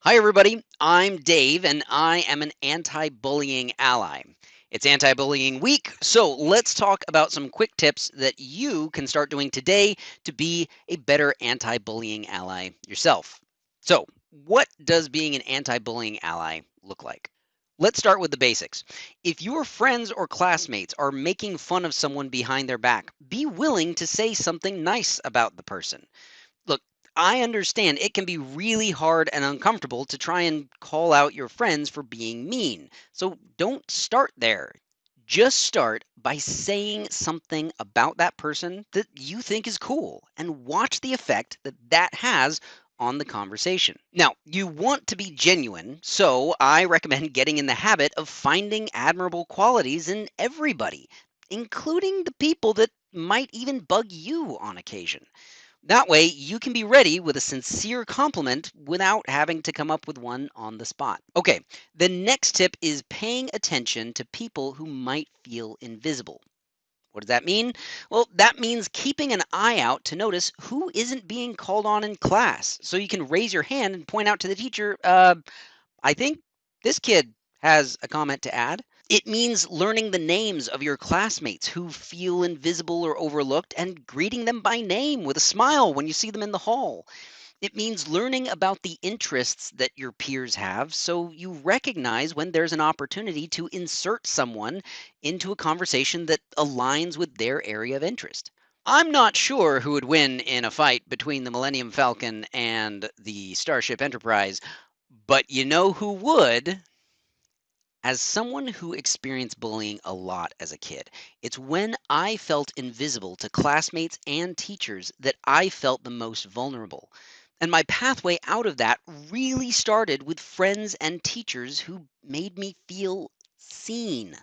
Hi, everybody. I'm Dave, and I am an anti-bullying ally. It's anti-bullying week, so let's talk about some quick tips that you can start doing today to be a better anti-bullying ally yourself. So, what does being an anti-bullying ally look like? Let's start with the basics. If your friends or classmates are making fun of someone behind their back, be willing to say something nice about the person. Look, I understand it can be really hard and uncomfortable to try and call out your friends for being mean. So don't start there. Just start by saying something about that person that you think is cool and watch the effect that that has on the conversation. Now, you want to be genuine, so I recommend getting in the habit of finding admirable qualities in everybody, including the people that might even bug you on occasion. That way, you can be ready with a sincere compliment without having to come up with one on the spot. Okay, the next tip is paying attention to people who might feel invisible. What does that mean? Well, that means keeping an eye out to notice who isn't being called on in class. So you can raise your hand and point out to the teacher, I think this kid has a comment to add. It means learning the names of your classmates who feel invisible or overlooked and greeting them by name with a smile when you see them in the hall. It means learning about the interests that your peers have so you recognize when there's an opportunity to insert someone into a conversation that aligns with their area of interest. I'm not sure who would win in a fight between the Millennium Falcon and the Starship Enterprise, but you know who would? As someone who experienced bullying a lot as a kid, it's when I felt invisible to classmates and teachers that I felt the most vulnerable. And my pathway out of that really started with friends and teachers who made me feel seen.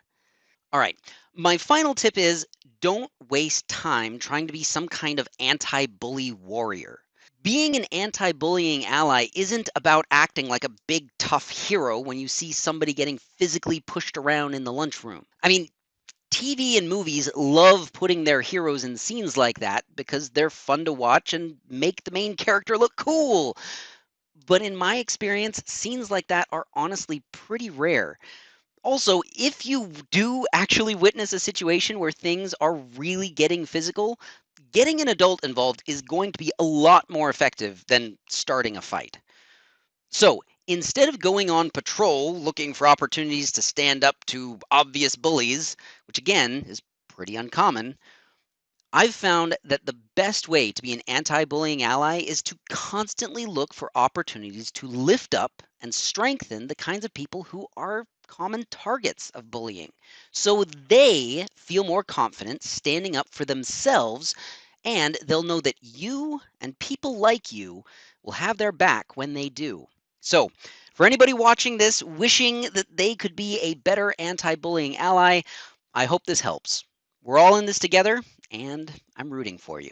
All right. My final tip is don't waste time trying to be some kind of anti bully warrior. Being an anti bullying ally isn't about acting like a big tough hero when you see somebody getting physically pushed around in the lunchroom. I mean, TV and movies love putting their heroes in scenes like that because they're fun to watch and make the main character look cool. But in my experience, scenes like that are honestly pretty rare. Also, if you do actually witness a situation where things are really getting physical, getting an adult involved is going to be a lot more effective than starting a fight. So, instead of going on patrol looking for opportunities to stand up to obvious bullies, which again is pretty uncommon, I've found that the best way to be an anti bullying ally is to constantly look for opportunities to lift up and strengthen the kinds of people who are common targets of bullying so they feel more confident standing up for themselves and they'll know that you and people like you will have their back when they do. So, for anybody watching this wishing that they could be a better anti bullying ally, I hope this helps. We're all in this together, and I'm rooting for you.